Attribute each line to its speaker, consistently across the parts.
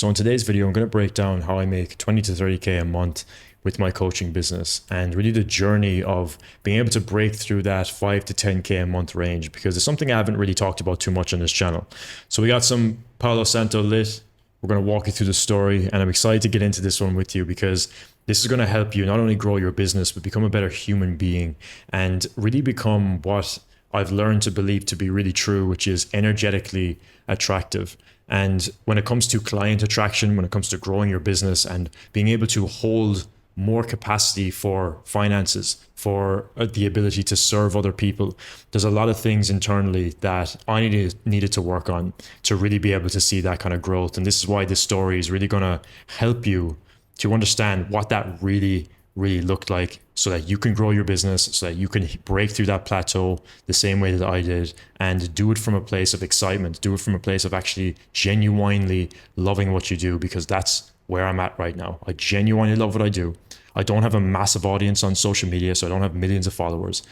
Speaker 1: So in today's video, I'm going to break down how I make 20 to 30K a month with my coaching business and really the journey of being able to break through that 5 to 10K a month range, because it's something I haven't really talked about too much on this channel. So we got some Palo Santo lit. We're going to walk you through the story, and I'm excited to get into this one with you because this is going to help you not only grow your business, but become a better human being and really become what I've learned to believe to be really true, which is energetically attractive. And when it comes to client attraction, when it comes to growing your business and being able to hold more capacity for finances, for the ability to serve other people, there's a lot of things internally that I needed to work on to really be able to see that kind of growth. And this is why this story is really going to help you to understand what that really looked like, so that you can grow your business, so that you can break through that plateau the same way that I did, and do it from a place of excitement, do it from a place of actually genuinely loving what you do, because that's where I'm at right now. I genuinely love what I do. I don't have a massive audience on social media, so I don't have millions of followers.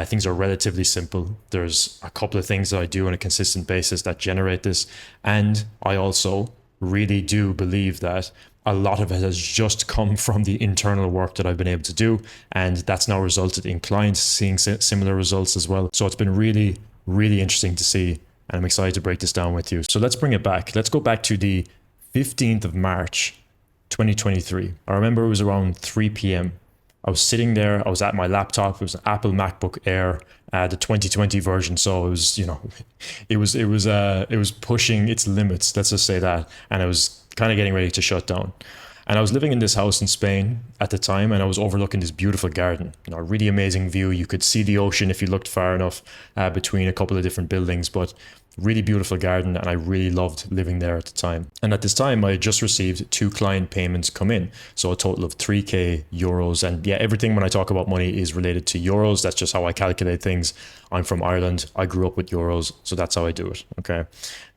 Speaker 1: Things are relatively simple. There's a couple of things that I do on a consistent basis that generate this. And I also really do believe that a lot of it has just come from the internal work that I've been able to do. And that's now resulted in clients seeing similar results as well. So it's been really interesting to see. And I'm excited to break this down with you. So let's bring it back. Let's go back to the 15th of March, 2023. I remember it was around 3 p.m. I was sitting there. I was at my laptop. It was an Apple MacBook Air, the 2020 version. So it was, it was pushing its limits. Let's just say that. And I was kind of getting ready to shut down. And I was living in this house in Spain at the time, and I was overlooking this beautiful garden. A really amazing view. You could see the ocean if you looked far enough between a couple of different buildings, but really beautiful garden, and I really loved living there at the time. And at this time, I had just received 2 client payments come in, so a total of 3k euros. And yeah, everything when I talk about money is related to euros. That's just how I calculate things. I'm from Ireland. I grew up with euros, so that's how I do it. Okay,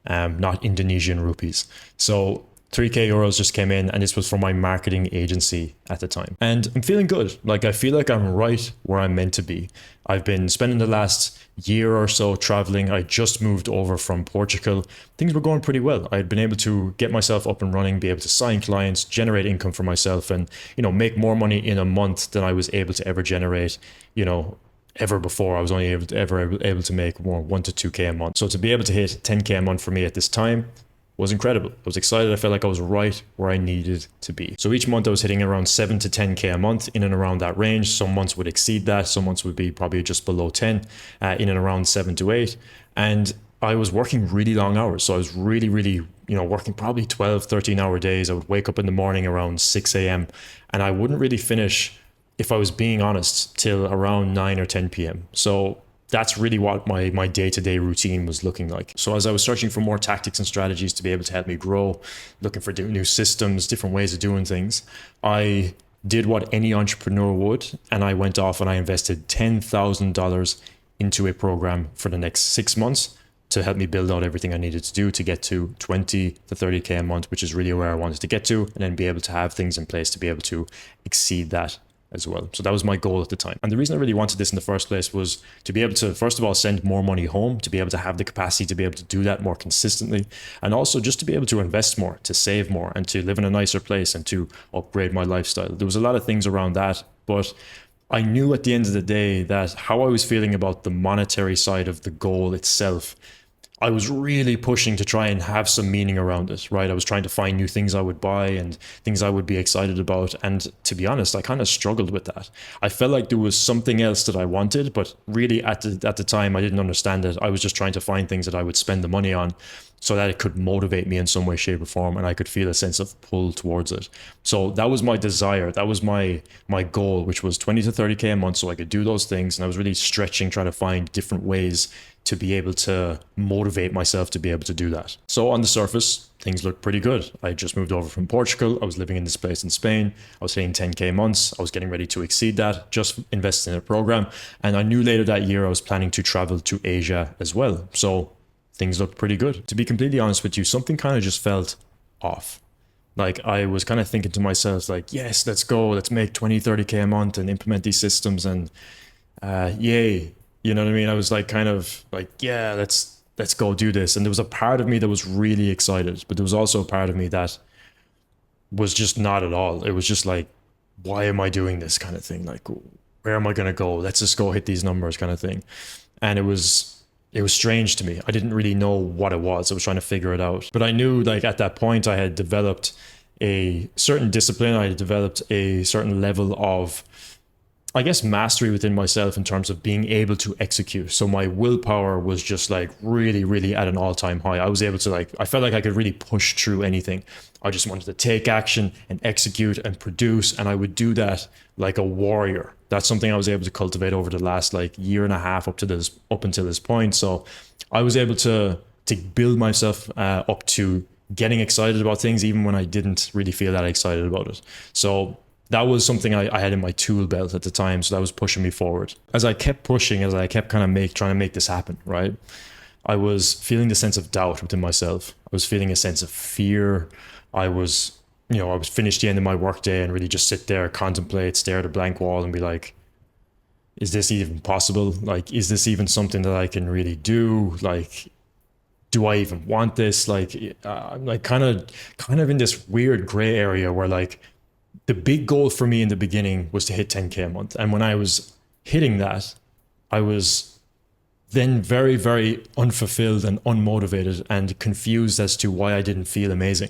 Speaker 1: not Indonesian rupees. So 3k euros just came in, and this was from my marketing agency at the time. And I'm feeling good. Like, I feel like I'm right where I'm meant to be. I've been spending the last year or so traveling. I just moved over from Portugal. Things were going pretty well. I had been able to get myself up and running, be able to sign clients, generate income for myself, and, make more money in a month than I was able to ever generate, ever before. I was only able to make more 1 to 2k a month. So to be able to hit 10k a month for me at this time was incredible. I was excited. I felt like I was right where I needed to be. So each month I was hitting around 7 to 10k a month, in and around that range. Some months would exceed that. Some months would be probably just below 10, in and around 7 to 8. And I was working really long hours. So I was really, working probably 12, 13-hour days. I would wake up in the morning around 6 a.m. and I wouldn't really finish, if I was being honest, till around 9 or 10 p.m. So that's really what my day-to-day routine was looking like. So as I was searching for more tactics and strategies to be able to help me grow, looking for new systems, different ways of doing things, I did what any entrepreneur would, and I went off and I invested $10,000 into a program for the next 6 months to help me build out everything I needed to do to get to 20 to 30k a month, which is really where I wanted to get to, and then be able to have things in place to be able to exceed that as well. So that was my goal at the time. And the reason I really wanted this in the first place was to be able to, first of all, send more money home, to be able to have the capacity to be able to do that more consistently, and also just to be able to invest more, to save more, and to live in a nicer place, and to upgrade my lifestyle. There was a lot of things around that, but I knew at the end of the day that how I was feeling about the monetary side of the goal itself, I was really pushing to try and have some meaning around it, right? I was trying to find new things I would buy and things I would be excited about. And to be honest, I kind of struggled with that. I felt like there was something else that I wanted, but really at the time, I didn't understand it. I was just trying to find things that I would spend the money on so that it could motivate me in some way, shape, or form, and I could feel a sense of pull towards it. So that was my desire. That was my goal, which was 20 to 30k a month, so I could do those things. And I was really stretching, trying to find different ways to be able to motivate myself to be able to do that. So on the surface, things looked pretty good. I just moved over from Portugal. I was living in this place in Spain. I was hitting 10k months. I was getting ready to exceed that, just invested in a program. And I knew later that year I was planning to travel to Asia as well. So things looked pretty good. To be completely honest with you, something kind of just felt off. Like, I was kind of thinking to myself, like, yes, let's go. Let's make 20, 30k a month and implement these systems, and yay. You know what I mean? I was like, kind of like, yeah, let's go do this. And there was a part of me that was really excited, but there was also a part of me that was just not at all. It was just like, why am I doing this kind of thing? Like, where am I going to go? Let's just go hit these numbers kind of thing. And it was strange to me. I didn't really know what it was. I was trying to figure it out. But I knew like at that point I had developed a certain discipline. I had developed a certain level of, I guess, mastery within myself in terms of being able to execute. So my willpower was just like really, really at an all-time high. I was able to like, I felt like I could really push through anything. I just wanted to take action and execute and produce. And I would do that like a warrior. That's something I was able to cultivate over the last like year and a half up until this point. So I was able to build myself up to getting excited about things even when I didn't really feel that excited about it. So that was something I had in my tool belt at the time. So that was pushing me forward. As I kept pushing, as I kept kind of trying to make this happen, right? I was feeling the sense of doubt within myself. I was feeling a sense of fear. I was, I was finished the end of my workday and really just sit there, contemplate, stare at a blank wall and be like, is this even possible? Like, is this even something that I can really do? Like, do I even want this? Like, I'm like kind of in this weird gray area where like, the big goal for me in the beginning was to hit 10K a month. And when I was hitting that, I was then very, very unfulfilled and unmotivated and confused as to why I didn't feel amazing.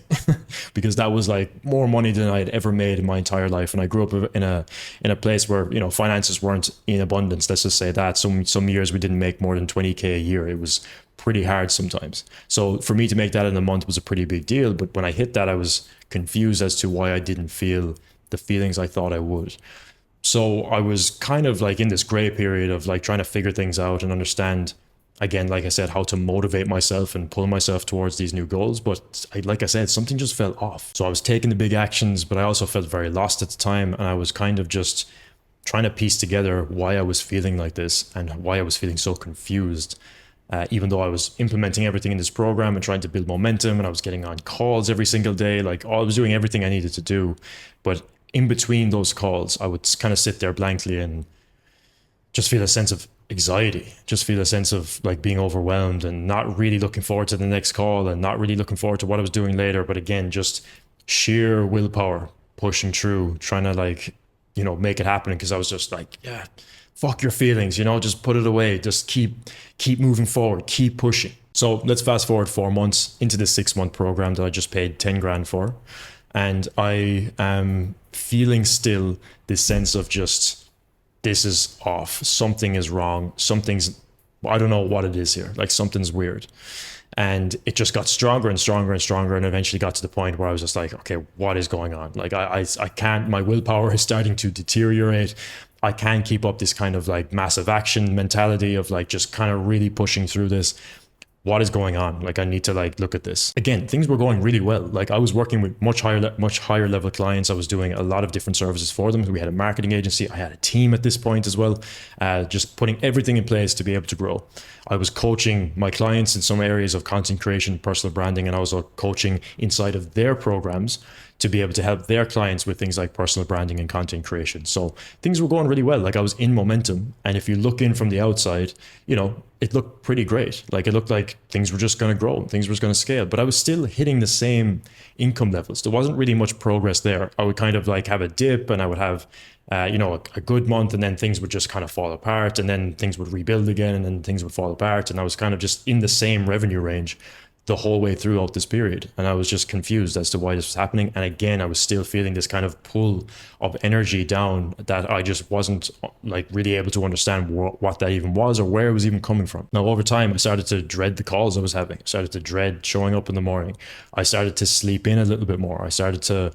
Speaker 1: Because that was like more money than I had ever made in my entire life. And I grew up in a place where, finances weren't in abundance. Let's just say that. Some years we didn't make more than 20K a year. It was pretty hard sometimes. So for me to make that in a month was a pretty big deal. But when I hit that, I was confused as to why I didn't feel the feelings I thought I would. So I was kind of like in this gray period of like trying to figure things out and understand, again, like I said, how to motivate myself and pull myself towards these new goals. But like I said, something just fell off. So I was taking the big actions, but I also felt very lost at the time. And I was kind of just trying to piece together why I was feeling like this and why I was feeling so confused. Even though I was implementing everything in this program and trying to build momentum and I was getting on calls every single day, like I was doing everything I needed to do. But in between those calls, I would kind of sit there blankly and just feel a sense of anxiety, just feel a sense of like being overwhelmed and not really looking forward to the next call and not really looking forward to what I was doing later. But again, just sheer willpower pushing through, trying to like, make it happen. Because I was just like, yeah, fuck your feelings, just put it away. Just keep moving forward, keep pushing. So let's fast forward 4 months into this 6-month program that I just paid 10 grand for. And I am feeling still this sense of just, this is off. Something is wrong. I don't know what it is here. Like something's weird. And it just got stronger and stronger and stronger. And eventually got to the point where I was just like, okay, what is going on? Like I can't, my willpower is starting to deteriorate. I can't keep up this kind of like massive action mentality of like just kind of really pushing through this. What is going on? Like I need to like look at this. Again, things were going really well. Like I was working with much higher level clients. I was doing a lot of different services for them. We had a marketing agency. I had a team at this point as well, just putting everything in place to be able to grow. I was coaching my clients in some areas of content creation, personal branding, and I was coaching inside of their programs to be able to help their clients with things like personal branding and content creation. So things were going really well. Like I was in momentum. And if you look in from the outside, it looked pretty great. Like it looked like things were just going to grow, things were going to scale, but I was still hitting the same income levels. There wasn't really much progress there. I would kind of like have a dip and I would have, a good month and then things would just kind of fall apart and then things would rebuild again and then things would fall apart. And I was kind of just in the same revenue range the whole way throughout this period. And I was just confused as to why this was happening. And again, I was still feeling this kind of pull of energy down that I just wasn't like really able to understand what that even was or where it was even coming from. Now, over time, I started to dread the calls I was having. I started to dread showing up in the morning. I started to sleep in a little bit more. I started to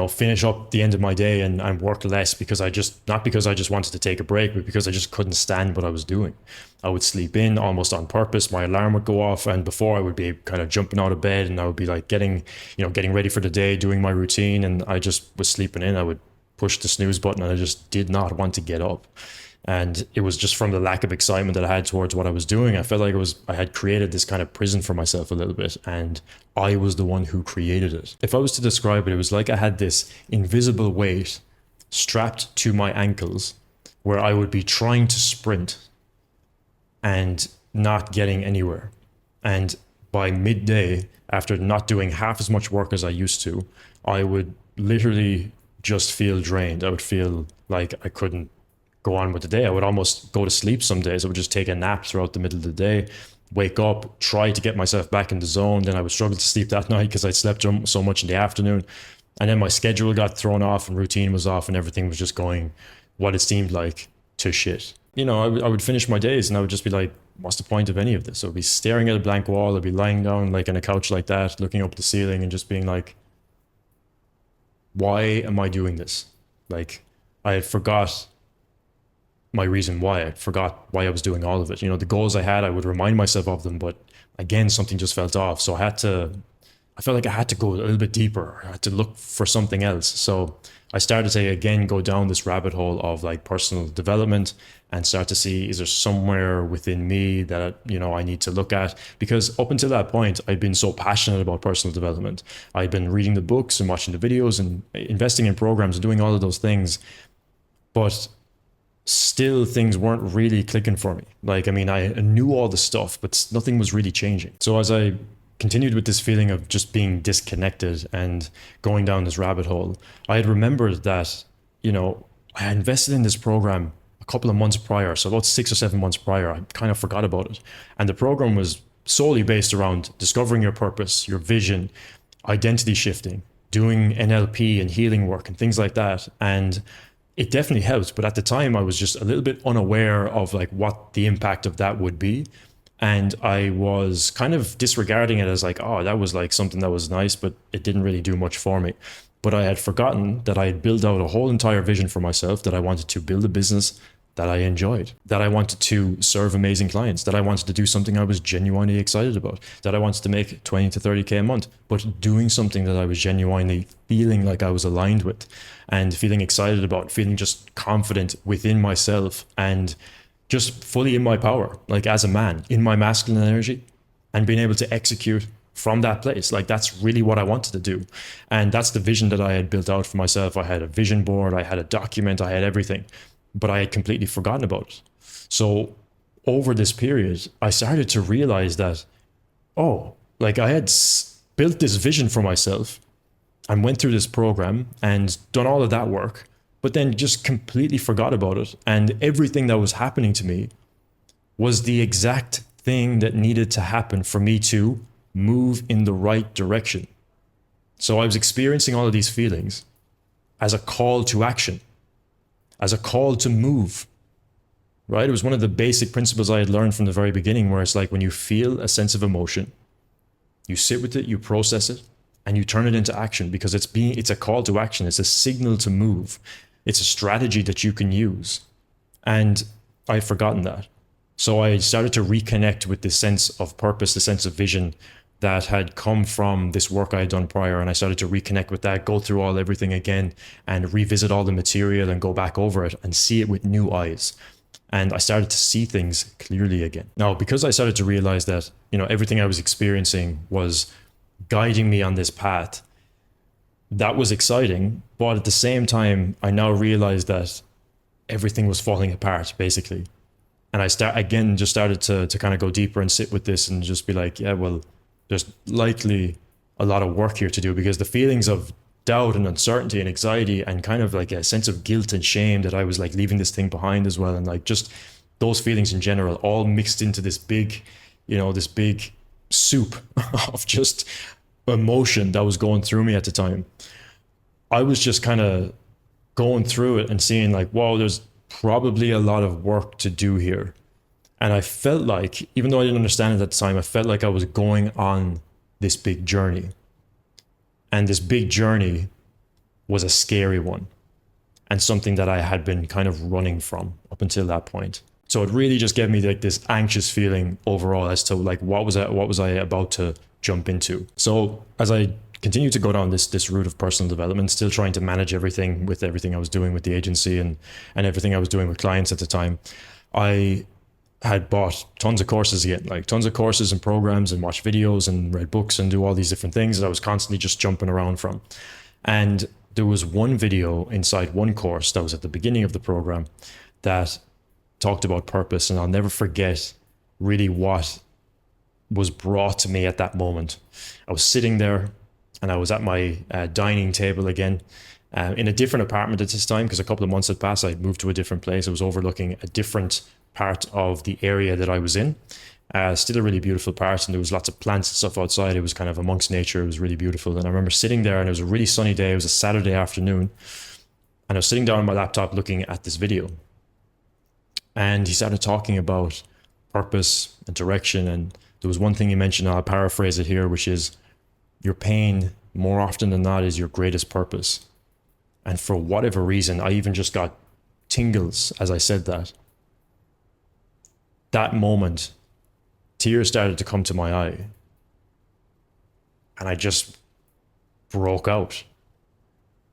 Speaker 1: finish up the end of my day and work less because not because I just wanted to take a break, but because I just couldn't stand what I was doing. I would sleep in almost on purpose. My alarm would go off. And before I would be kind of jumping out of bed and I would be like getting ready for the day, doing my routine. And I just was sleeping in. I would push the snooze button and I just did not want to get up. And it was just from the lack of excitement that I had towards what I was doing. I felt like I had created this kind of prison for myself a little bit, and I was the one who created it. If I was to describe it, it was like I had this invisible weight strapped to my ankles where I would be trying to sprint and not getting anywhere. And by midday, after not doing half as much work as I used to, I would literally just feel drained. I would feel like I couldn't go on with the day. I would almost go to sleep some days. I would just take a nap throughout the middle of the day, wake up, try to get myself back in the zone. Then I would struggle to sleep that night because I'd slept so much in the afternoon. And then my schedule got thrown off and routine was off and everything was just going what it seemed like to shit. You know, I would finish my days and I would just be like, what's the point of any of this? I would be staring at a blank wall. I'd be lying down like on a couch like that, looking up at the ceiling and just being like, why am I doing this? Like, I forgot my reason why. I forgot why I was doing all of it. You know, the goals I had, I would remind myself of them, but again, something just felt off. So I felt like I had to go a little bit deeper. I had to look for something else. So I started to again go down this rabbit hole of like personal development and start to see, is there somewhere within me that, you know, I need to look at? Because up until that point, I'd been so passionate about personal development. I'd been reading the books and watching the videos and investing in programs and doing all of those things. But still things weren't really clicking for me. Like, I mean, I knew all the stuff, but nothing was really changing. So as I continued with this feeling of just being disconnected and going down this rabbit hole, I had remembered that, you know, I had invested in this program a couple of months prior. So about 6 or 7 months prior, I kind of forgot about it. And the program was solely based around discovering your purpose, your vision, identity shifting, doing NLP and healing work and things like that. And it definitely helped. But at the time, I was just a little bit unaware of like what the impact of that would be. And I was kind of disregarding it as like, oh, that was like something that was nice, but it didn't really do much for me. But I had forgotten that I had built out a whole entire vision for myself, that I wanted to build a business that I enjoyed, that I wanted to serve amazing clients, that I wanted to do something I was genuinely excited about, that I wanted to make 20 to 30K a month, but doing something that I was genuinely feeling like I was aligned with and feeling excited about, feeling just confident within myself and just fully in my power, like as a man, in my masculine energy, and being able to execute from that place. Like that's really what I wanted to do. And that's the vision that I had built out for myself. I had a vision board, I had a document, I had everything, but I had completely forgotten about it. So over this period, I started to realize that, oh, like I had built this vision for myself and went through this program and done all of that work, but then just completely forgot about it. And everything that was happening to me was the exact thing that needed to happen for me to move in the right direction. So I was experiencing all of these feelings as a call to action, as a call to move, right? It was one of the basic principles I had learned from the very beginning, where it's like when you feel a sense of emotion, you sit with it, you process it, and you turn it into action, because it's a call to action. It's a signal to move. It's a strategy that you can use. And I'd forgotten that. So I started to reconnect with this sense of purpose, the sense of vision that had come from this work I had done prior. And I started to reconnect with that, go through everything again and revisit all the material and go back over it and see it with new eyes. And I started to see things clearly again. Now, because I started to realize that, everything I was experiencing was guiding me on this path, that was exciting. But at the same time, I now realized that everything was falling apart, basically. And I started to kind of go deeper and sit with this and just be like, yeah, well, there's likely a lot of work here to do, because the feelings of doubt and uncertainty and anxiety and kind of like a sense of guilt and shame that I was like leaving this thing behind as well. And like just those feelings in general all mixed into this big, this big soup of just emotion that was going through me at the time. I was just kind of going through it and seeing like, wow, there's probably a lot of work to do here. And I felt like, even though I didn't understand it at the time, I felt like I was going on this big journey. And this big journey was a scary one and something that I had been kind of running from up until that point. So it really just gave me like this anxious feeling overall as to like, what was I about to jump into? So as I continued to go down this route of personal development, still trying to manage everything with everything I was doing with the agency and everything I was doing with clients at the time, I had bought tons of courses again, like tons of courses and programs, and watched videos and read books and do all these different things that I was constantly just jumping around from. And there was one video inside one course that was at the beginning of the program that talked about purpose. And I'll never forget really what was brought to me at that moment. I was sitting there and I was at my dining table again, in a different apartment at this time, because a couple of months had passed. I had moved to a different place. I was overlooking a different part of the area that I was in. Still a really beautiful part, and there was lots of plants and stuff outside. It was kind of amongst nature. It was really beautiful. And I remember sitting there, and it was a really sunny day. It was a Saturday afternoon. And I was sitting down on my laptop looking at this video. And he started talking about purpose and direction. And there was one thing he mentioned, I'll paraphrase it here, which is your pain, more often than not, is your greatest purpose. And for whatever reason, I even just got tingles as I said that. That moment, tears started to come to my eye. And I just broke out.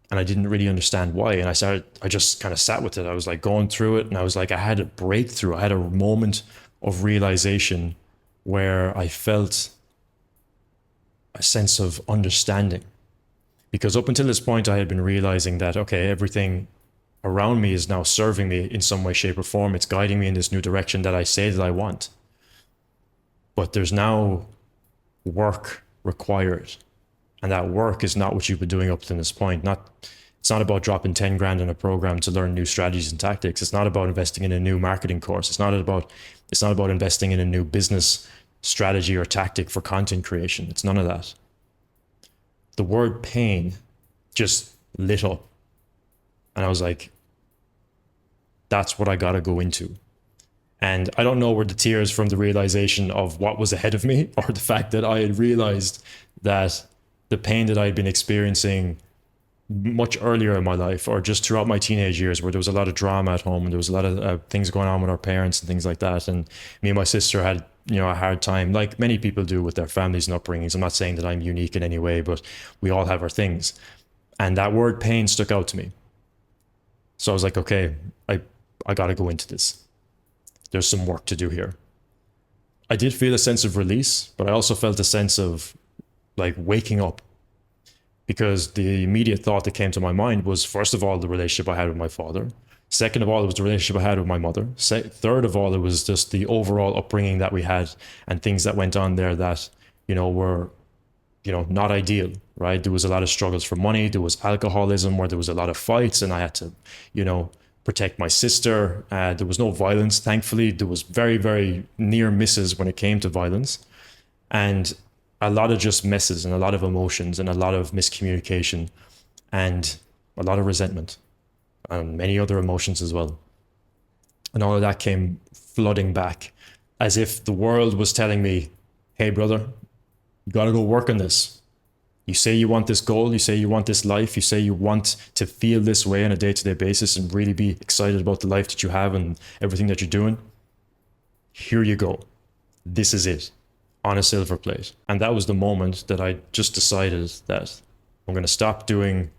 Speaker 1: And I didn't really understand why. And I just kind of sat with it. I was like going through it, and I was like, I had a breakthrough. I had a moment of realization where I felt a sense of understanding. Because up until this point, I had been realizing that, okay, everything around me is now serving me in some way, shape, or form. It's guiding me in this new direction that I say that I want. But there's now work required. And that work is not what you've been doing up to this point. It's not about dropping 10 grand in a program to learn new strategies and tactics. It's not about investing in a new marketing course. It's not about investing in a new business strategy or tactic for content creation. It's none of that. The word pain just lit up. And I was like, that's what I got to go into. And I don't know were the tears from the realization of what was ahead of me, or the fact that I had realized that the pain that I had been experiencing much earlier in my life, or just throughout my teenage years, where there was a lot of drama at home and there was a lot of things going on with our parents and things like that. And me and my sister had, a hard time, like many people do, with their families and upbringings. I'm not saying that I'm unique in any way, but we all have our things. And that word pain stuck out to me. So I was like, okay, I got to go into this. There's some work to do here. I did feel a sense of release, but I also felt a sense of like waking up, because the immediate thought that came to my mind was, first of all, the relationship I had with my father. Second of all, it was the relationship I had with my mother. Third of all, it was just the overall upbringing that we had and things that went on there that, were, not ideal, right? There was a lot of struggles for money. There was alcoholism where there was a lot of fights, and I had to, protect my sister. There was no violence, thankfully. There was very, very near misses when it came to violence. And a lot of just messes and a lot of emotions and a lot of miscommunication and a lot of resentment and many other emotions as well. And all of that came flooding back, as if the world was telling me, hey, brother, you got to go work on this. You say you want this goal. You say you want this life. You say you want to feel this way on a day-to-day basis and really be excited about the life that you have and everything that you're doing. Here you go. This is it. On a silver plate. And that was the moment that I just decided that I'm going to stop doing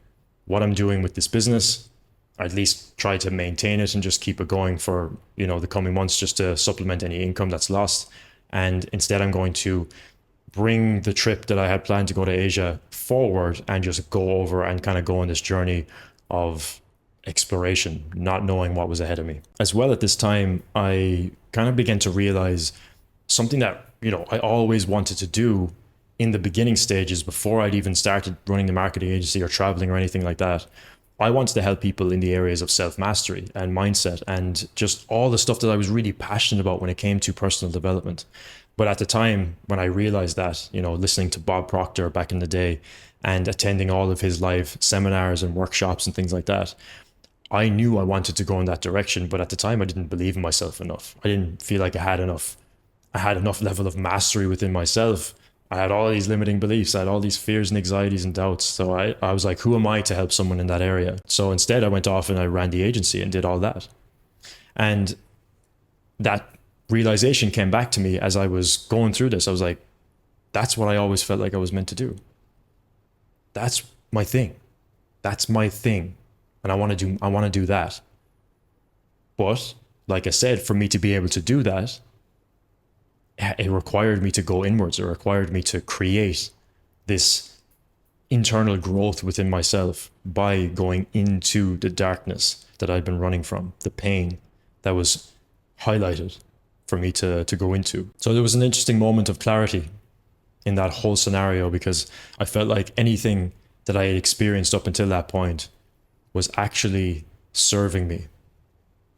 Speaker 1: what I'm doing with this business, or at least try to maintain it and just keep it going for, the coming months, just to supplement any income that's lost. And instead, I'm going to bring the trip that I had planned to go to Asia forward and just go over and kind of go on this journey of exploration, not knowing what was ahead of me. As well, at this time, I kind of began to realize something that I always wanted to do in the beginning stages, before I'd even started running the marketing agency or traveling or anything like that. I wanted to help people in the areas of self-mastery and mindset and just all the stuff that I was really passionate about when it came to personal development. But at the time when I realized that, listening to Bob Proctor back in the day and attending all of his live seminars and workshops and things like that, I knew I wanted to go in that direction. But at the time, I didn't believe in myself enough. I didn't feel like I had enough level of mastery within myself. I had all these limiting beliefs. I had all these fears and anxieties and doubts. So I was like, who am I to help someone in that area? So instead, I went off and I ran the agency and did all that. And that realization came back to me as I was going through this. I was like, that's what I always felt like I was meant to do. That's my thing. That's my thing. And I want to do that. But like I said, for me to be able to do that, it required me to go inwards. It required me to create this internal growth within myself by going into the darkness that I'd been running from, the pain that was highlighted for me to go into. So there was an interesting moment of clarity in that whole scenario, because I felt like anything that I had experienced up until that point was actually serving me.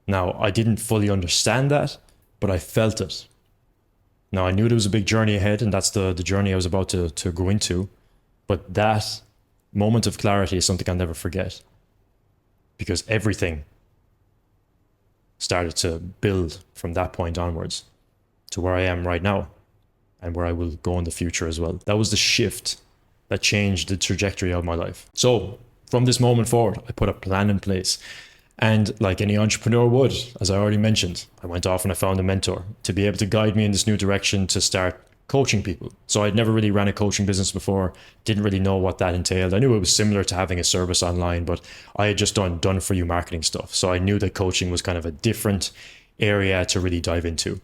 Speaker 1: Now, I didn't fully understand that, but I felt it. Now, I knew there was a big journey ahead, and that's the journey I was about to go into. But that moment of clarity is something I'll never forget, because everything started to build from that point onwards to where I am right now and where I will go in the future as well. That was the shift that changed the trajectory of my life. So from this moment forward, I put a plan in place. And like any entrepreneur would, as I already mentioned, I went off and I found a mentor to be able to guide me in this new direction to start coaching people. So I'd never really ran a coaching business before, didn't really know what that entailed. I knew it was similar to having a service online, but I had just done for you marketing stuff. So I knew that coaching was kind of a different area to really dive into.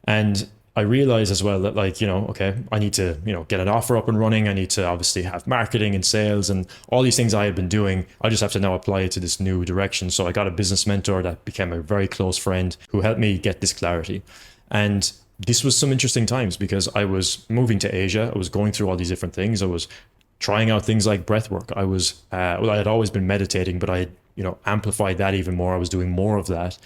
Speaker 1: And I realized as well that, like, okay, I need to, get an offer up and running. I need to obviously have marketing and sales and all these things I had been doing. I just have to now apply it to this new direction. So I got a business mentor that became a very close friend who helped me get this clarity. And this was some interesting times because I was moving to Asia. I was going through all these different things. I was trying out things like breath work. I had always been meditating, but I had, amplified that even more. I was doing more of that,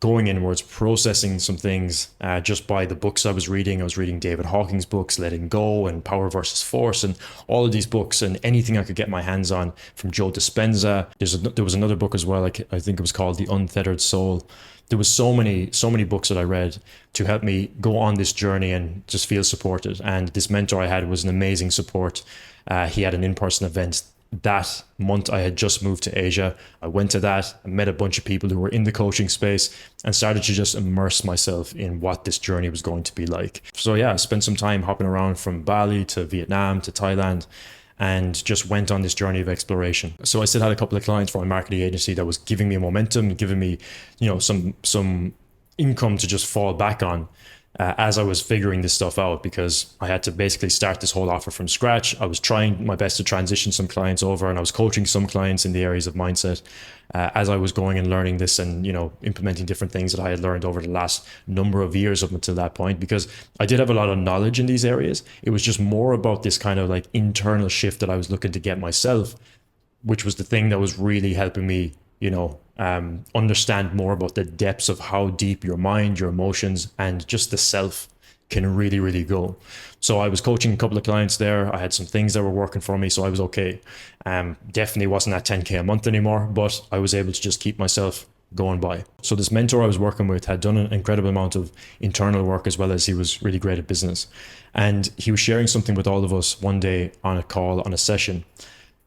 Speaker 1: going inwards, processing some things just by the books I was reading. I was reading David Hawking's books, Letting Go and Power versus Force, and all of these books and anything I could get my hands on from Joe Dispenza. There was another book as well, I think it was called The Untethered Soul. There was so many books that I read to help me go on this journey and just feel supported. And this mentor I had was an amazing support. He had an in-person event that month. I had just moved to Asia. I went to that, I met a bunch of people who were in the coaching space and started to just immerse myself in what this journey was going to be like. So yeah, I spent some time hopping around from Bali to Vietnam to Thailand and just went on this journey of exploration. So I still had a couple of clients for my marketing agency that was giving me momentum, giving me, some income to just fall back on as I was figuring this stuff out, because I had to basically start this whole offer from scratch. I was trying my best to transition some clients over, and I was coaching some clients in the areas of mindset as I was going and learning this and, implementing different things that I had learned over the last number of years up until that point, because I did have a lot of knowledge in these areas. It was just more about this kind of like internal shift that I was looking to get myself, which was the thing that was really helping me, understand more about the depths of how deep your mind, your emotions, and just the self can really, really go. So I was coaching a couple of clients there. I had some things that were working for me, so I was okay. Definitely wasn't at 10K a month anymore, but I was able to just keep myself going by. So this mentor I was working with had done an incredible amount of internal work, as well as he was really great at business. And he was sharing something with all of us one day on a call, on a session,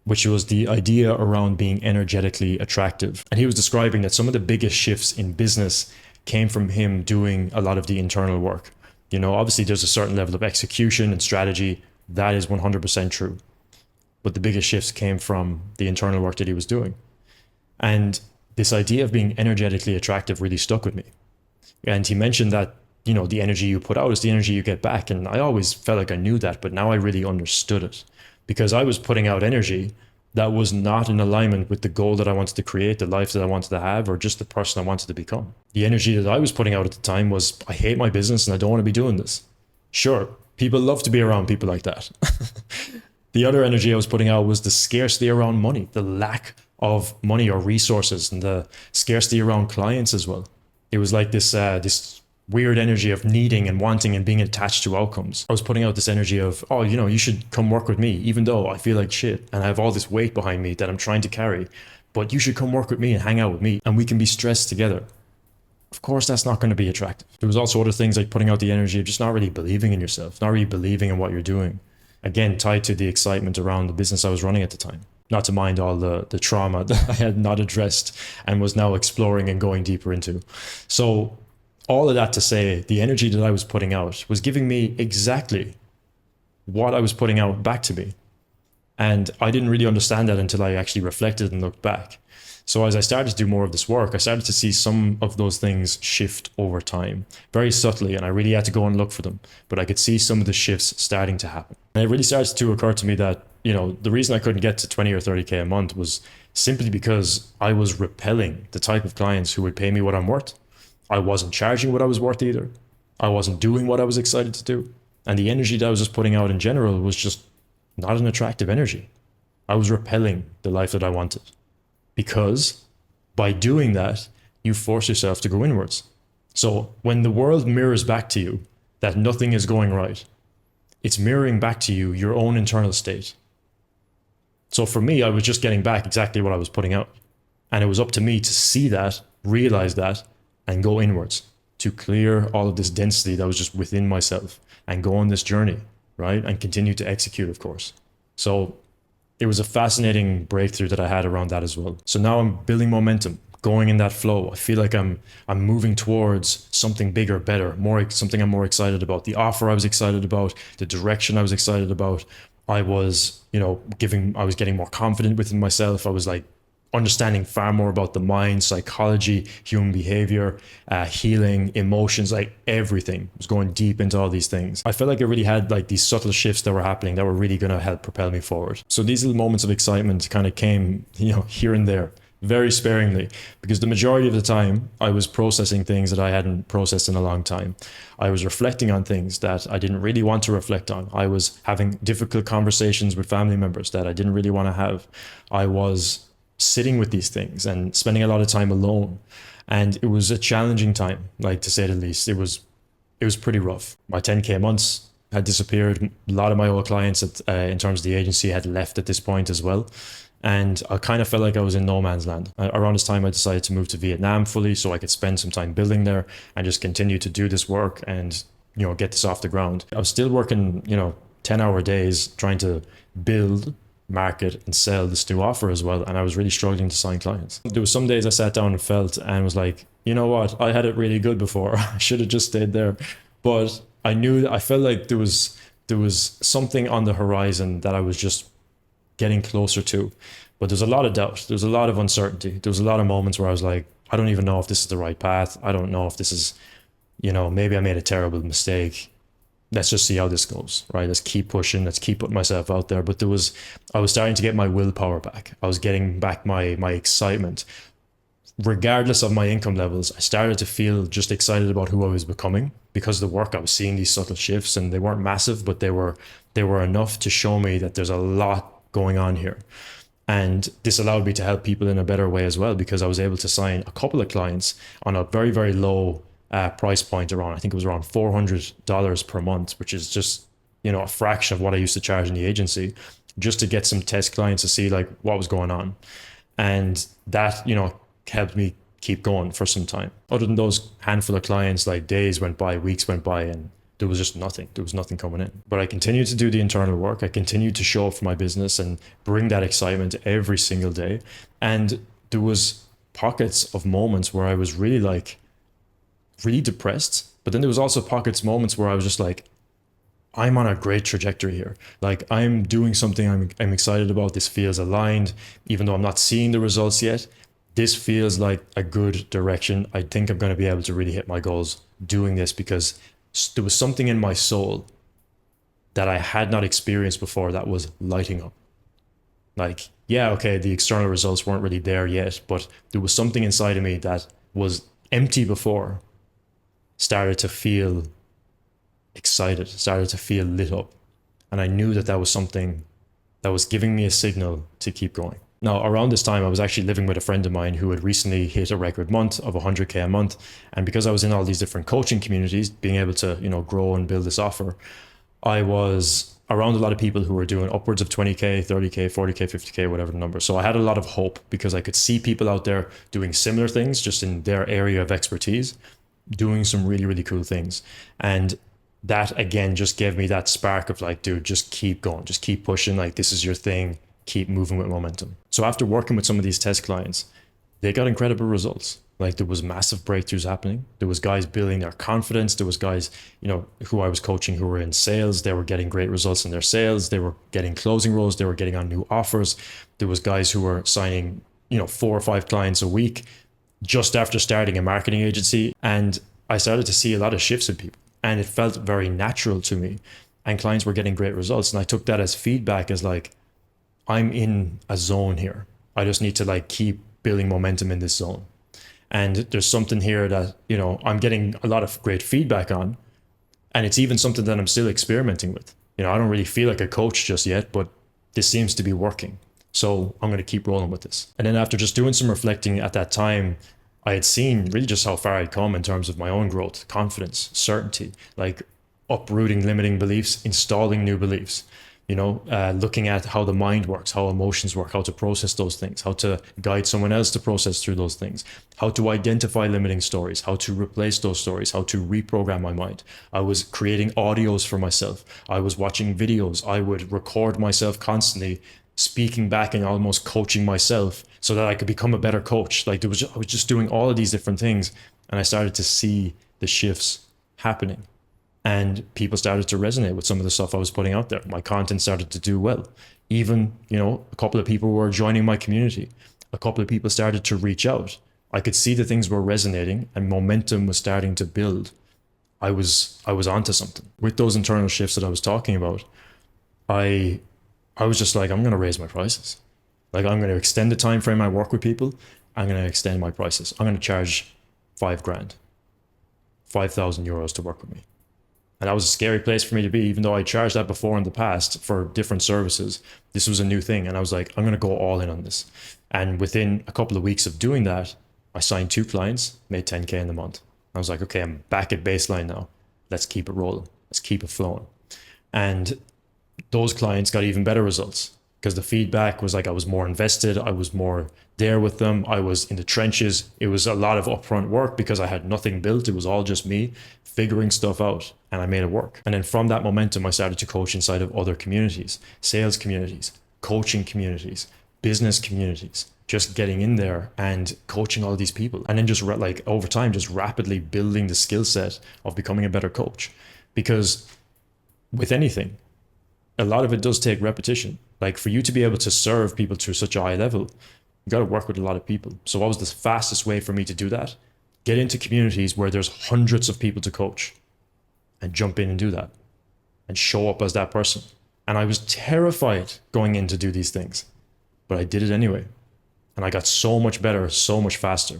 Speaker 1: which was the idea around being energetically attractive. And he was describing that some of the biggest shifts in business came from him doing a lot of the internal work. Obviously there's a certain level of execution and strategy. That is 100% true. But the biggest shifts came from the internal work that he was doing. And this idea of being energetically attractive really stuck with me. And he mentioned that, the energy you put out is the energy you get back. And I always felt like I knew that, but now I really understood it. Because I was putting out energy that was not in alignment with the goal that I wanted to create, the life that I wanted to have, or just the person I wanted to become. The energy that I was putting out at the time was, I hate my business and I don't want to be doing this. Sure, people love to be around people like that. The other energy I was putting out was the scarcity around money, the lack of money or resources, and the scarcity around clients as well. It was like this weird energy of needing and wanting and being attached to outcomes. I was putting out this energy of, you should come work with me, even though I feel like shit and I have all this weight behind me that I'm trying to carry, but you should come work with me and hang out with me and we can be stressed together. Of course, that's not going to be attractive. There was also other things like putting out the energy of just not really believing in yourself, not really believing in what you're doing. Again, tied to the excitement around the business I was running at the time. Not to mind all the trauma that I had not addressed and was now exploring and going deeper into. So all of that to say, the energy that I was putting out was giving me exactly what I was putting out back to me. And I didn't really understand that until I actually reflected and looked back. So as I started to do more of this work, I started to see some of those things shift over time, very subtly, and I really had to go and look for them. But I could see some of the shifts starting to happen. And it really started to occur to me that, the reason I couldn't get to 20 or 30K a month was simply because I was repelling the type of clients who would pay me what I'm worth. I wasn't charging what I was worth either. I wasn't doing what I was excited to do. And the energy that I was just putting out in general was just not an attractive energy. I was repelling the life that I wanted. Because by doing that, you force yourself to go inwards. So when the world mirrors back to you that nothing is going right, it's mirroring back to you your own internal state. So for me, I was just getting back exactly what I was putting out. And it was up to me to see that, realize that, and go inwards to clear all of this density that was just within myself and go on this journey, right? And continue to execute, of course. So it was a fascinating breakthrough that I had around that as well. So now I'm building momentum, going in that flow. I feel like I'm moving towards something bigger, better, something I'm more excited about. The offer I was excited about, the direction I was excited about. I was, I was getting more confident within myself. I was like understanding far more about the mind, psychology, human behavior, healing, emotions, like everything. I was going deep into all these things. I felt like I really had like these subtle shifts that were happening that were really going to help propel me forward. So these little moments of excitement kind of came, here and there, very sparingly, because the majority of the time I was processing things that I hadn't processed in a long time. I was reflecting on things that I didn't really want to reflect on. I was having difficult conversations with family members that I didn't really want to have. I was sitting with these things and spending a lot of time alone. And it was a challenging time, like to say the least. It was pretty rough. My 10K months had disappeared. A lot of my old clients in terms of the agency had left at this point as well. And I kind of felt like I was in no man's land. Around this time, I decided to move to Vietnam fully so I could spend some time building there and just continue to do this work and, get this off the ground. I was still working, 10-hour days trying to build, market, and sell this new offer as well. And I was really struggling to sign clients. There was some days I sat down and felt and was like, you know what? I had it really good before. I should have just stayed there. But I felt like there was something on the horizon that I was just getting closer to. But there's a lot of doubt. There's a lot of uncertainty. There was a lot of moments where I was like, I don't even know if this is the right path. I don't know if this is, maybe I made a terrible mistake. Let's just see how this goes, right? Let's keep pushing. Let's keep putting myself out there. But I was starting to get my willpower back. I was getting back my excitement. Regardless of my income levels, I started to feel just excited about who I was becoming because of the work. I was seeing these subtle shifts and they weren't massive, but they were enough to show me that there's a lot going on here. And this allowed me to help people in a better way as well, because I was able to sign a couple of clients on a very, very low price point I think it was around $400 per month, which is just, a fraction of what I used to charge in the agency, just to get some test clients to see like what was going on. And that, helped me keep going for some time. Other than those handful of clients, like days went by, weeks went by, and there was just nothing. There was nothing coming in. But I continued to do the internal work. I continued to show up for my business and bring that excitement every single day. And there was pockets of moments where I was really depressed. But then there was also moments where I was just like, I'm on a great trajectory here. Like I'm doing something I'm excited about. This feels aligned, even though I'm not seeing the results yet. This feels like a good direction. I think I'm going to be able to really hit my goals doing this, because there was something in my soul that I had not experienced before that was lighting up. Like, yeah, okay, the external results weren't really there yet, but there was something inside of me that was empty before, started to feel excited, started to feel lit up. And I knew that was something that was giving me a signal to keep going. Now, around this time, I was actually living with a friend of mine who had recently hit a record month of 100K a month. And because I was in all these different coaching communities, being able to, grow and build this offer, I was around a lot of people who were doing upwards of 20K, 30K, 40K, 50K, whatever the number. So I had a lot of hope because I could see people out there doing similar things, just in their area of expertise, doing some really, really cool things. And that, again, just gave me that spark of like, dude, just keep going, just keep pushing. Like, this is your thing. Keep moving with momentum. So after working with some of these test clients, they got incredible results. Like there was massive breakthroughs happening. There was guys building their confidence. There was guys, who I was coaching who were in sales. They were getting great results in their sales. They were getting closing roles. They were getting on new offers. There was guys who were signing, 4 or 5 clients a week just after starting a marketing agency. And I started to see a lot of shifts in people, and it felt very natural to me. And clients were getting great results. And I took that as feedback, as like, I'm in a zone here. I just need to keep building momentum in this zone. And there's something here that, I'm getting a lot of great feedback on, And it's even something that I'm still experimenting with. You know, I don't really feel like a coach just yet, but this seems to be working. So I'm going to keep rolling with this. And then after just doing some reflecting at that time, I had seen really just how far I'd come in terms of my own growth, confidence, certainty, like uprooting limiting beliefs, installing new beliefs, looking at how the mind works, how emotions work, how to process those things, how to guide someone else to process through those things, how to identify limiting stories, how to replace those stories, how to reprogram my mind. I was creating audios for myself. I was watching videos. I would record myself constantly speaking back and almost coaching myself so that I could become a better coach. I was just doing all of these different things, and I started to see the shifts happening. And people started to resonate with some of the stuff I was putting out there. My content started to do well. Even, a couple of people were joining my community. A couple of people started to reach out. I could see the things were resonating and momentum was starting to build. I was onto something. With those internal shifts that I was talking about, I was just like, I'm going to raise my prices. Like, I'm going to extend the time frame I work with people. I'm going to extend my prices. I'm going to charge $5,000, 5,000 euros to work with me. And that was a scary place for me to be, even though I charged that before in the past for different services. This was a new thing. And I was like, I'm going to go all in on this. And within a couple of weeks of doing that, I signed 2 clients, made 10K in the month. I was like, okay, I'm back at baseline now. Let's keep it rolling. Let's keep it flowing. And those clients got even better results because the feedback was like I was more invested. I was more there with them. I was in the trenches. It was a lot of upfront work because I had nothing built. It was all just me figuring stuff out, and I made it work. And then from that momentum, I started to coach inside of other communities, sales communities, coaching communities, business communities, just getting in there and coaching all these people. And then just like over time, just rapidly building the skill set of becoming a better coach. Because with anything, a lot of it does take repetition. Like for you to be able to serve people to such a high level, you got to work with a lot of people. So what was the fastest way for me to do that? Get into communities where there's hundreds of people to coach and jump in and do that and show up as that person. And I was terrified going in to do these things, but I did it anyway. And I got so much better, so much faster.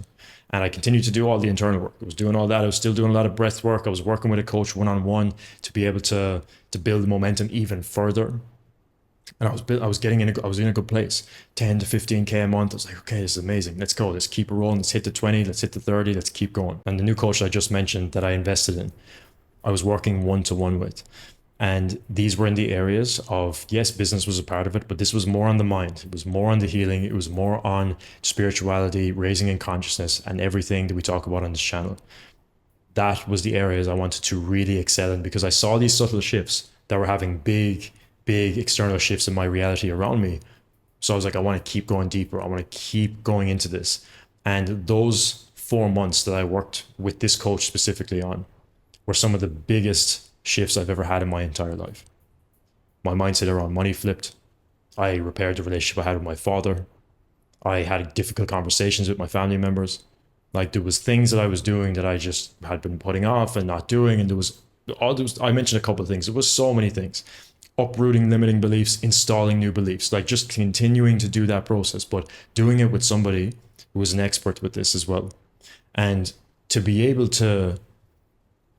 Speaker 1: And I continued to do all the internal work. I was doing all that. I was still doing a lot of breath work. I was working with a coach one-on-one to be able to build momentum even further. And I was in a good place, 10 to 15K a month. I was like, okay, this is amazing. Let's go. Let's keep it rolling. Let's hit the 20. Let's hit the 30. Let's keep going. And the new coach I just mentioned that I invested in, I was working one-to-one with. And these were in the areas of, yes, business was a part of it, but this was more on the mind. It was more on the healing. It was more on spirituality, raising in consciousness, and everything that we talk about on this channel. That was the areas I wanted to really excel in because I saw these subtle shifts that were having big external shifts in my reality around me. So I was like, I want to keep going deeper. I want to keep going into this. And those 4 months that I worked with this coach specifically on were some of the biggest shifts I've ever had in my entire life. My mindset around money flipped. I repaired the relationship I had with my father. I had difficult conversations with my family members. Like there was things that I was doing that I just had been putting off and not doing. And I mentioned a couple of things. There was so many things. Uprooting limiting beliefs, installing new beliefs, like just continuing to do that process, but doing it with somebody who was an expert with this as well. And to be able to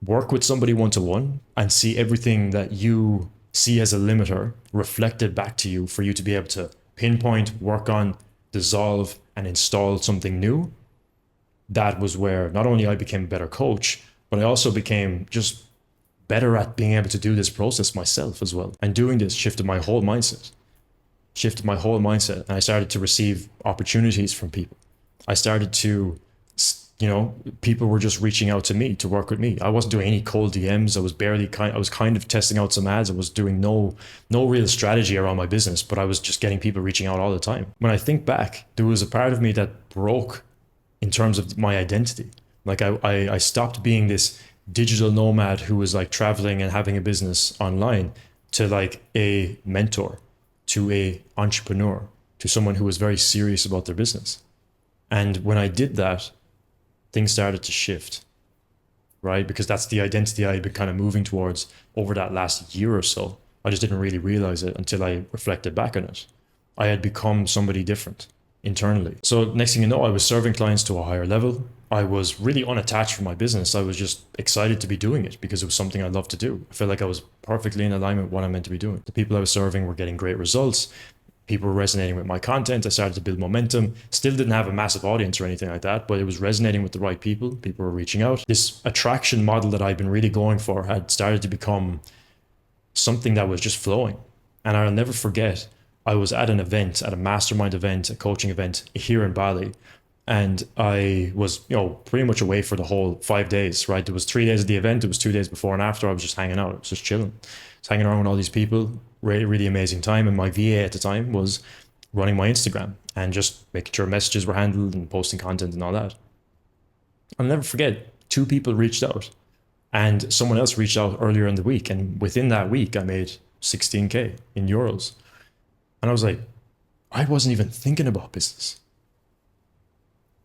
Speaker 1: work with somebody one-to-one and see everything that you see as a limiter reflected back to you for you to be able to pinpoint, work on, dissolve, and install something new. That was where not only I became a better coach, but I also became just better at being able to do this process myself as well. And doing this shifted my whole mindset. And I started to receive opportunities from people. I started to, people were just reaching out to me to work with me. I wasn't doing any cold DMs. I was kind of testing out some ads. I was doing no real strategy around my business, but I was just getting people reaching out all the time. When I think back, there was a part of me that broke in terms of my identity. Like I stopped being this digital nomad who was like traveling and having a business online to like a mentor, to a entrepreneur, to someone who was very serious about their business. And when I did that, things started to shift, right? Because that's the identity I had been kind of moving towards over that last year or so. I just didn't really realize it until I reflected back on it. I had become somebody different. internally. So next thing you know, I was serving clients to a higher level. I was really unattached from my business. I was just excited to be doing it because it was something I loved to do. I felt like I was perfectly in alignment with what I'm meant to be doing. The people I was serving were getting great results. People were resonating with my content. I started to build momentum. Still didn't have a massive audience or anything like that, but it was resonating with the right people. People were reaching out. This attraction model that I'd been really going for had started to become something that was just flowing. And I'll never forget, I was at an event, at a mastermind event, a coaching event here in Bali. And I was, pretty much away for the whole 5 days, right? There was 3 days of the event. It was 2 days before and after. I was just hanging out. I was just chilling. I was hanging around with all these people. Really, really amazing time. And my VA at the time was running my Instagram and just making sure messages were handled and posting content and all that. I'll never forget, 2 people reached out and someone else reached out earlier in the week. And within that week, I made 16K in euros. And I was like, I wasn't even thinking about business.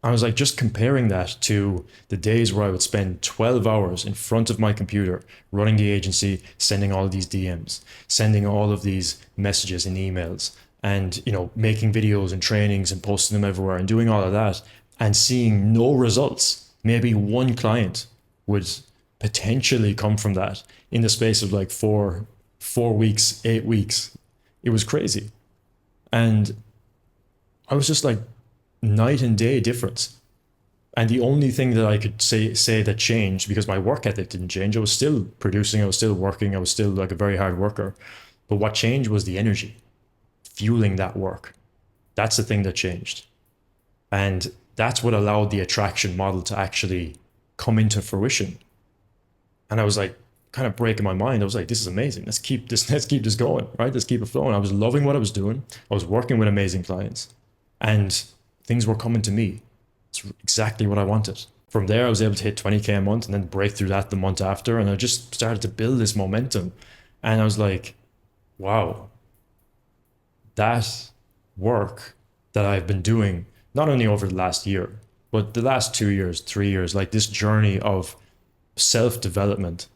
Speaker 1: I was like, just comparing that to the days where I would spend 12 hours in front of my computer, running the agency, sending all of these DMs, sending all of these messages and emails, and, making videos and trainings and posting them everywhere and doing all of that and seeing no results. Maybe one client would potentially come from that in the space of like 4 weeks, 8 weeks. It was crazy. And I was just like, night and day difference. And the only thing that I could say that changed, because my work ethic didn't change, I was still producing, I was still working, I was still like a very hard worker. But what changed was the energy fueling that work. That's the thing that changed. And that's what allowed the attraction model to actually come into fruition. And I was like, kind of breaking my mind. I was like, this is amazing. Let's keep this going, right? Let's keep it flowing. I was loving what I was doing. I was working with amazing clients. And things were coming to me. It's exactly what I wanted. From there, I was able to hit 20K a month and then break through that the month after. And I just started to build this momentum. And I was like, wow, that work that I've been doing, not only over the last year, but the last 2 years, 3 years, like this journey of self-development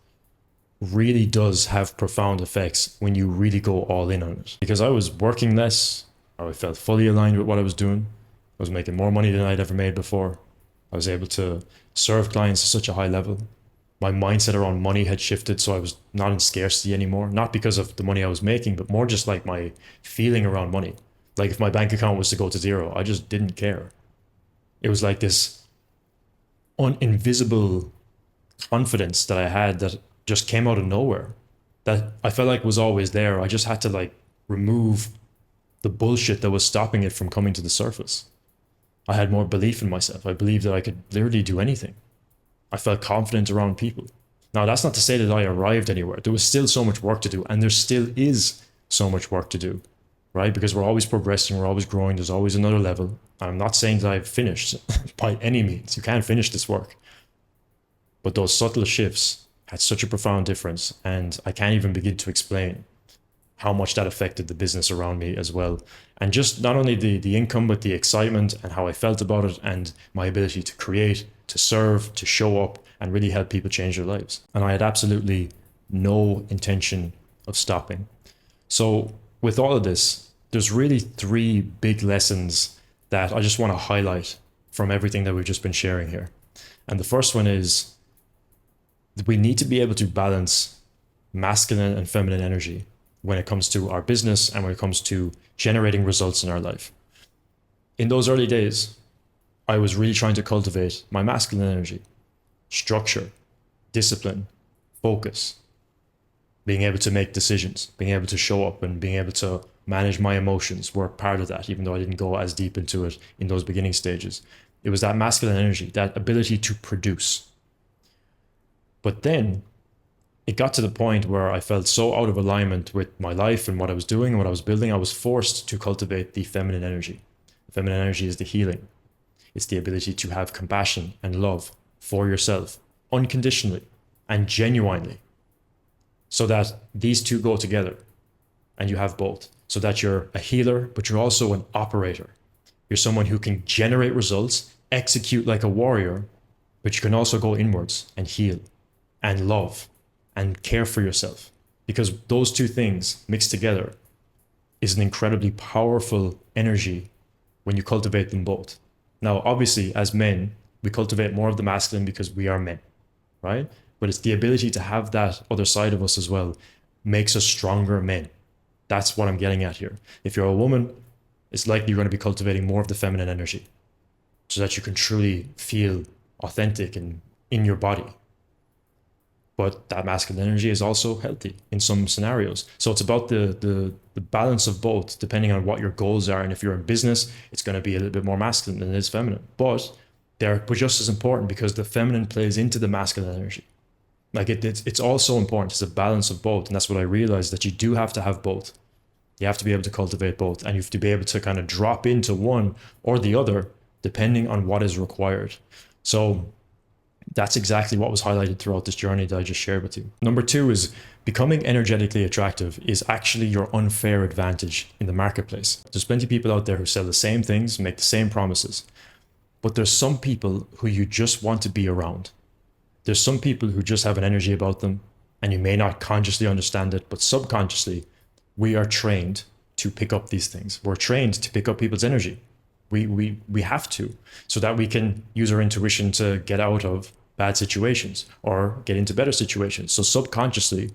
Speaker 1: really does have profound effects when you really go all in on it. Because I was working less, I felt fully aligned with what I was doing. I was making more money than I'd ever made before. I was able to serve clients at such a high level. My mindset around money had shifted, so I was not in scarcity anymore. Not because of the money I was making, but more just like my feeling around money. Like if my bank account was to go to zero, I just didn't care. It was like this invisible confidence that I had that just came out of nowhere, that I felt like was always there. I just had to like remove the bullshit that was stopping it from coming to the surface. I had more belief in myself. I believed that I could literally do anything. I felt confident around people. Now, that's not to say that I arrived anywhere. There was still so much work to do, and there still is so much work to do, right? Because we're always progressing, we're always growing, there's always another level. And I'm not saying that I've finished by any means. You can't finish this work. But those subtle shifts had such a profound difference, and I can't even begin to explain how much that affected the business around me as well. And just not only the income, but the excitement and how I felt about it and my ability to create, to serve, to show up and really help people change their lives. And I had absolutely no intention of stopping. So with all of this, there's really 3 big lessons that I just want to highlight from everything that we've just been sharing here. And the first one is that we need to be able to balance masculine and feminine energy when it comes to our business and when it comes to generating results in our life. In those early days, I was really trying to cultivate my masculine energy, structure, discipline, focus, being able to make decisions, being able to show up and being able to manage my emotions were part of that, even though I didn't go as deep into it in those beginning stages. It was that masculine energy, that ability to produce. But then it got to the point where I felt so out of alignment with my life and what I was doing and what I was building, I was forced to cultivate the feminine energy. The feminine energy is the healing. It's the ability to have compassion and love for yourself unconditionally and genuinely, so that these two go together and you have both, so that you're a healer, but you're also an operator. You're someone who can generate results, execute like a warrior, but you can also go inwards and heal and love and care for yourself, because those two things mixed together is an incredibly powerful energy when you cultivate them both. Now, obviously, as men, we cultivate more of the masculine because we are men, right? But it's the ability to have that other side of us as well makes us stronger men. That's what I'm getting at here. If you're a woman, it's likely you're going to be cultivating more of the feminine energy so that you can truly feel authentic and in your body. But that masculine energy is also healthy in some scenarios. So it's about the balance of both, depending on what your goals are. And if you're in business, it's going to be a little bit more masculine than it is feminine. But they're just as important because the feminine plays into the masculine energy. Like it's all so important. It's a balance of both. And that's what I realized, that you do have to have both. You have to be able to cultivate both, and you have to be able to kind of drop into one or the other depending on what is required. So that's exactly what was highlighted throughout this journey that I just shared with you. Number 2 is becoming energetically attractive is actually your unfair advantage in the marketplace. There's plenty of people out there who sell the same things, make the same promises, but there's some people who you just want to be around. There's some people who just have an energy about them, and you may not consciously understand it, but subconsciously, we are trained to pick up these things. We're trained to pick up people's energy. We have to, so that we can use our intuition to get out of bad situations or get into better situations. So subconsciously,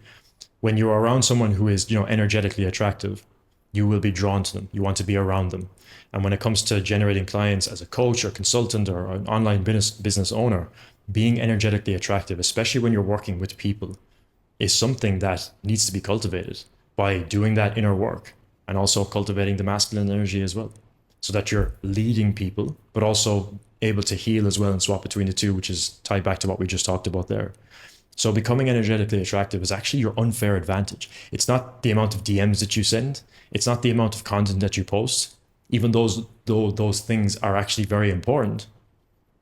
Speaker 1: when you're around someone who is, energetically attractive, you will be drawn to them. You want to be around them. And when it comes to generating clients as a coach or consultant or an online business owner, being energetically attractive, especially when you're working with people, is something that needs to be cultivated by doing that inner work and also cultivating the masculine energy as well, so that you're leading people, but also able to heal as well and swap between the two, which is tied back to what we just talked about there. So becoming energetically attractive is actually your unfair advantage. It's not the amount of DMs that you send. It's not the amount of content that you post, even though those things are actually very important.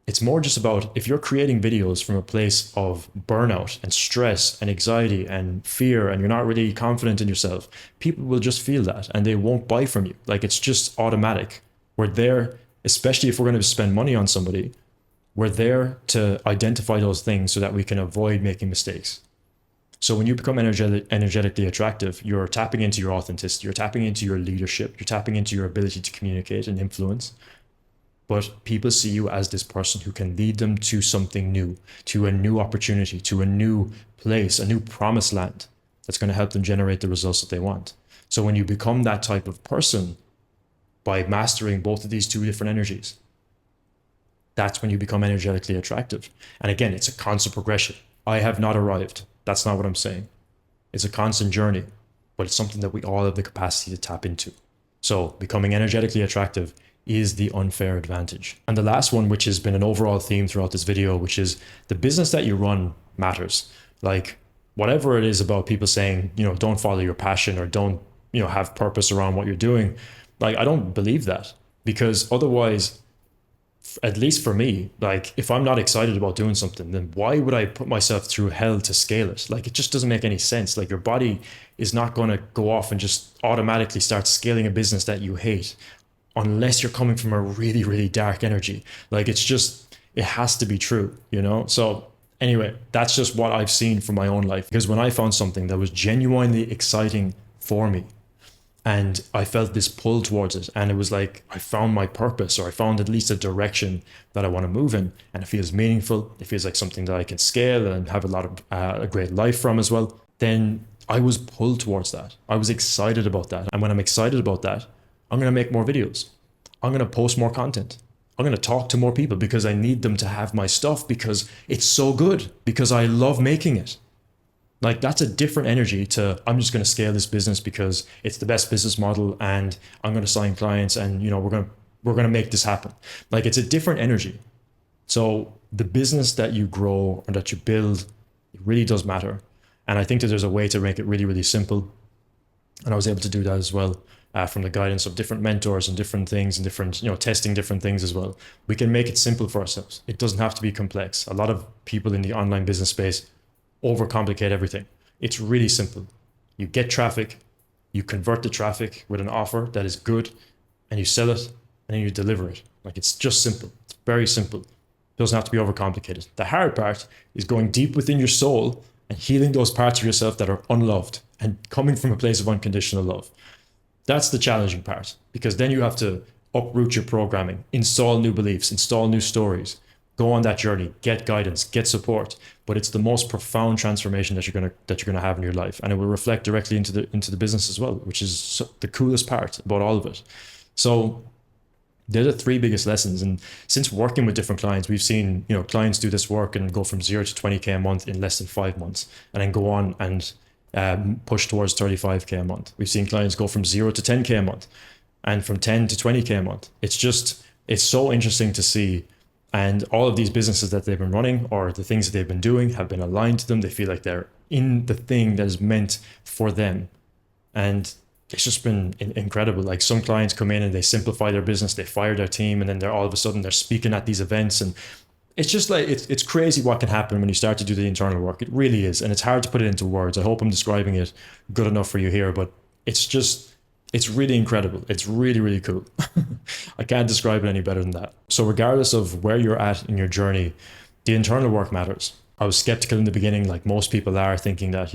Speaker 1: It's more just about, if you're creating videos from a place of burnout and stress and anxiety and fear, and you're not really confident in yourself, people will just feel that and they won't buy from you. Like, it's just automatic. We're there, especially if we're going to spend money on somebody, we're there to identify those things so that we can avoid making mistakes. So when you become energetically attractive, you're tapping into your authenticity, you're tapping into your leadership, you're tapping into your ability to communicate and influence. But people see you as this person who can lead them to something new, to a new opportunity, to a new place, a new promised land that's going to help them generate the results that they want. So when you become that type of person, by mastering both of these two different energies, that's when you become energetically attractive. And again, it's a constant progression. I have not arrived. That's not what I'm saying. It's a constant journey, but it's something that we all have the capacity to tap into. So becoming energetically attractive is the unfair advantage. And the last one, which has been an overall theme throughout this video, which is the business that you run matters. Like, whatever it is about people saying, don't follow your passion or don't, have purpose around what you're doing. Like, I don't believe that, because otherwise, at least for me, like, if I'm not excited about doing something, then why would I put myself through hell to scale it? Like, it just doesn't make any sense. Like, your body is not going to go off and just automatically start scaling a business that you hate, unless you're coming from a really, really dark energy. Like, it has to be true, So anyway, that's just what I've seen from my own life. Because when I found something that was genuinely exciting for me, and I felt this pull towards it, and it was like I found my purpose, or I found at least a direction that I want to move in, and it feels meaningful, it feels like something that I can scale and have a lot of a great life from as well, then I was pulled towards that. I was excited about that. And when I'm excited about that, I'm going to make more videos. I'm going to post more content. I'm going to talk to more people because I need them to have my stuff, because it's so good, because I love making it. Like, that's a different energy to, I'm just going to scale this business because it's the best business model and I'm going to sign clients and, we're going to make this happen. Like, it's a different energy. So the business that you grow or that you build, it really does matter. And I think that there's a way to make it really, really simple. And I was able to do that as well. From the guidance of different mentors and different things and different, testing different things as well. We can make it simple for ourselves. It doesn't have to be complex. A lot of people in the online business space overcomplicate everything. It's really simple. You get traffic, you convert the traffic with an offer that is good, and you sell it, and then you deliver it. Like, it's just simple. It's very simple. It doesn't have to be overcomplicated. The hard part is going deep within your soul and healing those parts of yourself that are unloved and coming from a place of unconditional love. That's the challenging part, because then you have to uproot your programming, install new beliefs, install new stories, go on that journey, get guidance, get support. But it's the most profound transformation that you're gonna have in your life, and it will reflect directly into the business as well, which is the coolest part about all of it. So they're the three biggest lessons. And since working with different clients, we've seen, clients do this work and go from 0 to 20K a month in less than 5 months, and then go on and push towards 35K a month. We've seen clients go from 0 to 10K a month, and from 10 to 20K a month. It's so interesting to see. And all of these businesses that they've been running, or the things that they've been doing, have been aligned to them. They feel like they're in the thing that is meant for them. And it's just been incredible. Like, some clients come in and they simplify their business, they fire their team, and then they're all of a sudden they're speaking at these events. And it's just like, it's crazy what can happen when you start to do the internal work. It really is. And it's hard to put it into words. I hope I'm describing it good enough for you here, but it's really incredible. It's really, really cool. I can't describe it any better than that. So regardless of where you're at in your journey, the internal work matters. I was skeptical in the beginning, like most people are, thinking that,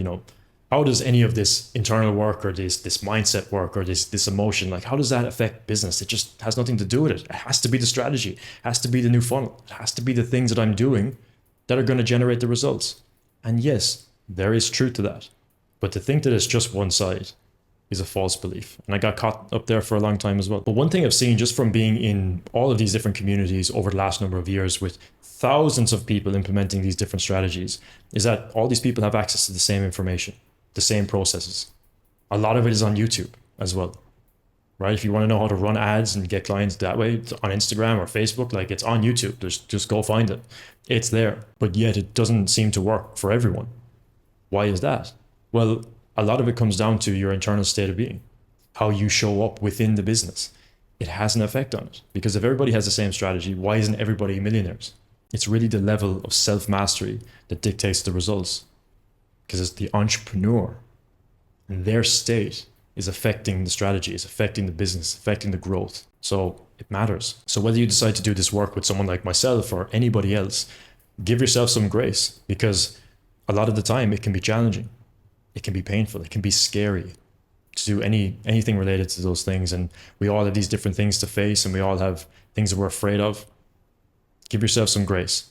Speaker 1: how does any of this internal work, or this mindset work, or this emotion, like, how does that affect business? It just has nothing to do with it. It has to be the strategy. It has to be the new funnel. It has to be the things that I'm doing that are going to generate the results. And yes, there is truth to that. But to think that it's just one side is a false belief. And I got caught up there for a long time as well. But one thing I've seen just from being in all of these different communities over the last number of years, with thousands of people implementing these different strategies, is that all these people have access to the same information, the same processes. A lot of it is on YouTube as well, right? If you want to know how to run ads and get clients that way, it's on Instagram or Facebook, like, it's on YouTube. Just go find it. It's there. But yet it doesn't seem to work for everyone. Why is that? Well, a lot of it comes down to your internal state of being, how you show up within the business. It has an effect on it, because if everybody has the same strategy, why isn't everybody millionaires? It's really the level of self-mastery that dictates the results, because it's the entrepreneur and their state is affecting the strategy, is affecting the business, affecting the growth. So it matters. So whether you decide to do this work with someone like myself or anybody else, give yourself some grace, because a lot of the time it can be challenging. It can be painful. It can be scary to do anything related to those things. And we all have these different things to face, and we all have things that we're afraid of. Give yourself some grace.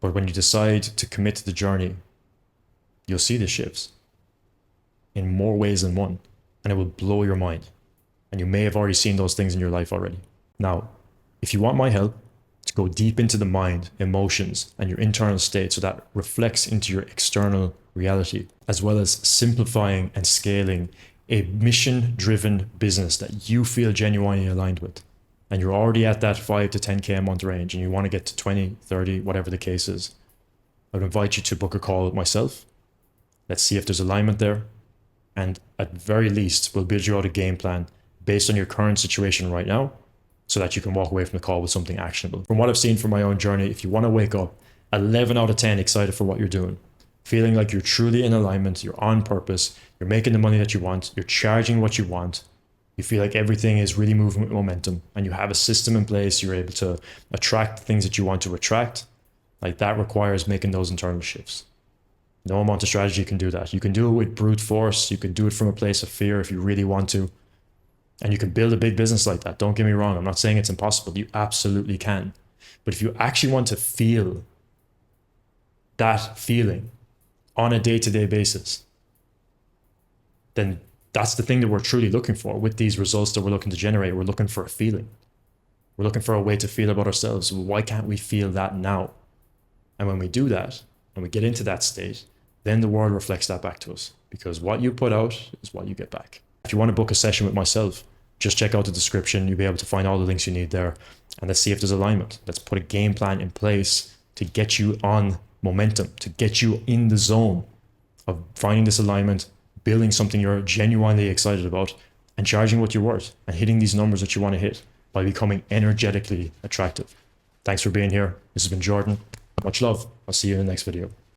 Speaker 1: But when you decide to commit to the journey, you'll see the shifts in more ways than one, and it will blow your mind. And you may have already seen those things in your life already. Now, if you want my help to go deep into the mind, emotions, and your internal state, so that reflects into your external reality, as well as simplifying and scaling a mission-driven business that you feel genuinely aligned with, and you're already at that 5 to 10K a month range, and you want to get to 20, 30, whatever the case is, I would invite you to book a call with myself. Let's see if there's alignment there. And at very least, we'll build you out a game plan based on your current situation right now, so that you can walk away from the call with something actionable. From what I've seen from my own journey, if you want to wake up 11 out of 10 excited for what you're doing, feeling like you're truly in alignment, you're on purpose, you're making the money that you want, you're charging what you want, you feel like everything is really moving with momentum, and you have a system in place, you're able to attract the things that you want to attract, like, that requires making those internal shifts. No amount of strategy can do that. You can do it with brute force. You can do it from a place of fear if you really want to. And you can build a big business like that. Don't get me wrong. I'm not saying it's impossible. You absolutely can. But if you actually want to feel that feeling on a day-to-day basis, then that's the thing that we're truly looking for with these results that we're looking to generate. We're looking for a feeling. We're looking for a way to feel about ourselves. Why can't we feel that now? And when we do that, and we get into that state, then the world reflects that back to us, because what you put out is what you get back. If you want to book a session with myself, just check out the description. You'll be able to find all the links you need there, and let's see if there's alignment. Let's put a game plan in place to get you on momentum, to get you in the zone of finding this alignment, building something you're genuinely excited about, and charging what you're worth, and hitting these numbers that you want to hit by becoming energetically attractive. Thanks for being here. This has been Jordan. Much love. I'll see you in the next video.